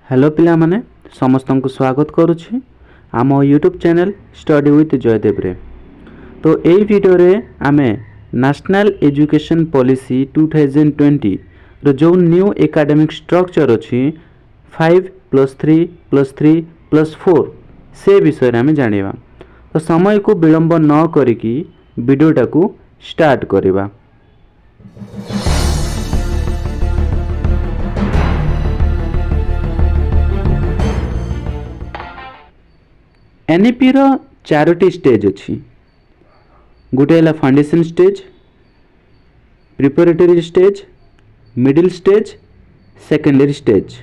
Hello पिला माने समस्त को स्वागत करुछि आम YouTube channel study with Jaydev Ray. तो यही वीडियो रे आमे नेशनल एजुकेशन पॉलिसी 2020 रो जो न्यू एकेडमिक स्ट्रक्चर अछि 5+3+3+4 से विषय रे आमे जानिबा। तो समय को विलंब न करिकी वीडियोटा को स्टार्ट करिबा। एनईपी रो चारोटी स्टेज अच्छी। गोटे है foundation stage, preparatory stage, middle stage, secondary stage.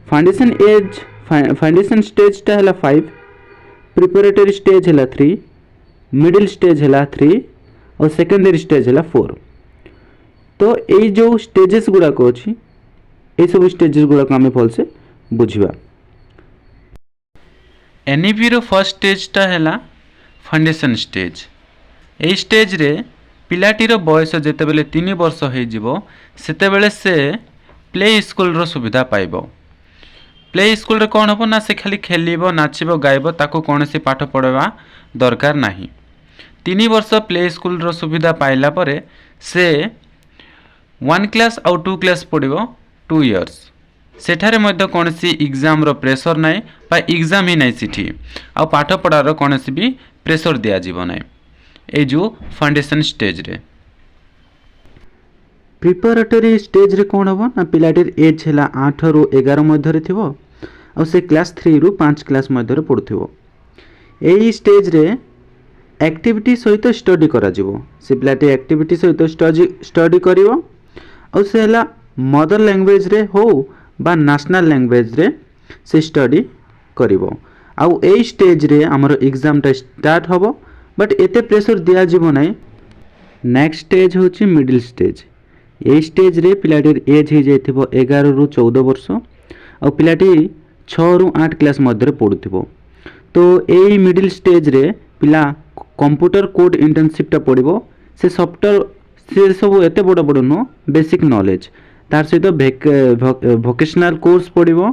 Foundation stage टा है 5, प्रिपरेटरी स्टेज है 3, मिडिल स्टेज है 3 और सेकेंडरी स्टेज है 4। तो यही जो स्टेजेस गुड़ाक अच्छी ये सब स्टेजेस गुड़ाक आम भलसे बुझा। एनईपी रो फर्स्ट स्टेजटा है फाउंडेशन स्टेज। यही स्टेज रे पिलाटीर बयस जितेबले 3 वर्ष हो सेतेबेले से प्ले स्कूल रो सुविधा पाइब। प्ले स्कूल रे कौन हम ना से खाली खेलिब, नाचिब, गाइब, ताको कौन सी पाठ पढ़वा दरकार नहीं। 3 वर्ष प्ले स्कूल रो सुविधा पाइला परे से 1 क्लास और 2 क्लास पढ़िब 2 इयर्स। सेठारे मध्य कौन सी एग्जाम रो प्रेशर नाई बा एग्जाम ही नाई सिठी आ पाठ पढ़ार कौन सी भी प्रेशर दिया जीव नाई ए जो फाउंडेशन स्टेज रे। प्रिपरेटरी स्टेज रे कौन हम ना पिलाटीर एज है 8 रु 11 मध्य थिबो आ से क्लास 3 रु 5 क्लास मध्य पढ़ुथिबो। एई स्टेज रे एक्टिविटी सहित स्टडी करा जीवो। से पिलाटी एक्टिविटी सहित स्टडी करिवो आ से हला मदर लैंग्वेज रे हो बा नेशनल लैंग्वेज रे से स्टडी करिवो। आउ ए स्टेज रे हमर एग्जाम टा स्टार्ट होबो बट एते प्रेशर दिया जीवो नै। नेक्स्ट स्टेज होची मिडिल स्टेज। ए स्टेज रे पिलाटीर एज हे जाइथिबो 11 रु 14 वर्ष आ पिलाटी 6 रु 8 क्लास मध्य पढुथिबो। तो ए मिडिल स्टेज रे पिला कंप्यूटर कोड इंटर्नशिप टा पढिबो। से सॉफ्टवेयर से सब एते बड़ बड़ नो बेसिक नॉलेज तार सहित भोकेशनल कोर्स पढ़िबो,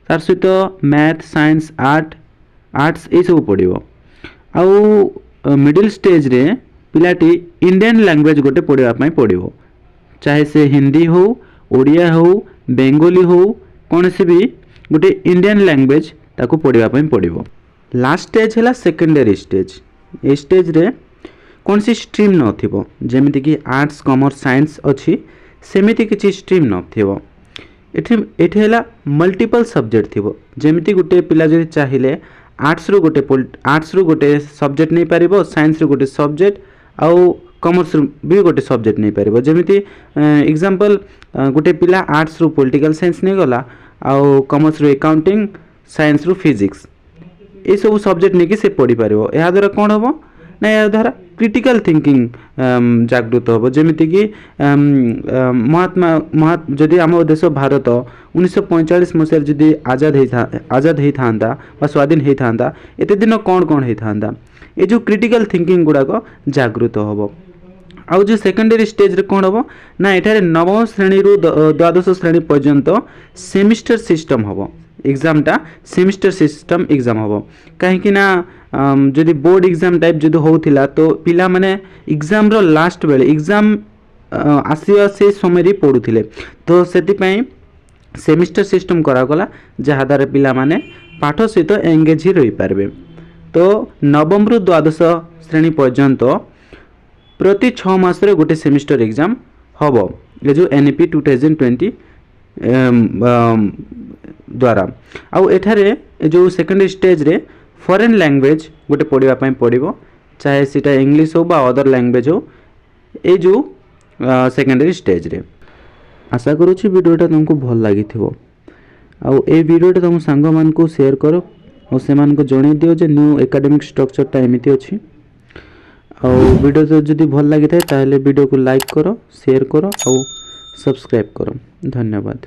तार सहित मैथ, साइंस, आर्ट्स ये सब पढ़िबो। आउ मिडिल स्टेज रे पिलाटी इंडियन लैंग्वेज गोटे पढ़िबा पई पढ़िबो, चाहे से हिंदी हो, ओडिया हो, बेंगोली हो, कौन से भी गोटे इंडियन लैंग्वेज ताको पढ़िबा पई पढ़िबो। लास्ट स्टेज है सेकेंडरी स्टेज। ए स्टेज रे कौन सी स्ट्रीम न थिबो, जेमिति कि आर्ट्स, कॉमर्स, साइंस अच्छी सेमिति किसी स्ट्रीम न थिबो। एठी हला मल्टीपल सब्जेक्ट थिबो, जेमिति गुटे पिला जदि चाहिले आर्ट्स रो गोटे सब्जेक्ट नहीं पारिबो, साइंस रो गोटे सब्जेक्ट आउ कॉमर्स रो भी गोटे सब्जेक्ट नहीं पारिबो। जेमिति एग्जांपल गोटे पिला आर्ट्स रो पॉलिटिकल साइंस नहीं गला आउ कॉमर्स रो अकाउंटिंग, साइंस रो फिजिक्स ए सब सब्जेक्ट नहीं कि से पढ़ी पारिबो। या द्वारा कौन होबो ना या द्वारा क्रिटिकल थिंकिंग जागृत हम। जमीती कि महात्मा जदि आम देश भारत 1945 मसीह जदि आजाद होता स्वाधीन होता एते दिन कौन कौन होता ये जो क्रिटिकल थिंकिंग गुड़ाक जागृत हम। आउ जो सेकेंडरी स्टेज रे कौन हम ना एठारे नवम श्रेणी रु द्वादश श्रेणी पर्यंत सेमिस्टर सिस्टम हम। एग्जाम टा सेमिस्टर सिस्टम एग्जाम हम कहीं ना जदि बोर्ड एग्जाम टाइप जदि होउथिला तो पिला माने एग्जाम रो लास्ट बेले एग्जाम आसीवा से समय रे पढुथिले। तो सेति पई सेमिस्टर सिस्टम करा गला जहा द्वारा पिला माने पाठ सहित एंगेज ही रही पारबे। तो नवम रु द्वादश श्रेणी पर्यंत प्रति 6 मास रे गोटे सेमिस्टर एग्जाम हबो ये जो एनईपी 2020 द्वारा। आउ एठारे जो सेकेंडरी स्टेज रे फॉरेन लैंग्वेज गोटे पढ़िबा पई पड़िबो, चाहे सीटा इंग्लिश हो बा अदर लैंग्वेज हो ए जो सेकेंडरी स्टेज रे। आशा करूछि वीडियोटा तुमको भल लागिथिबो आउ ए वीडियोटा तुम संग मान को शेयर करो और से मान को जणे दियो जे न्यू एकेडमिक स्ट्रक्चर टा एमिति अछि। आउ वीडियो तो जदि भल लागि थाए ताहले वीडियो को लाइक करो, शेयर करो और सब्सक्राइब करो। धन्यवाद।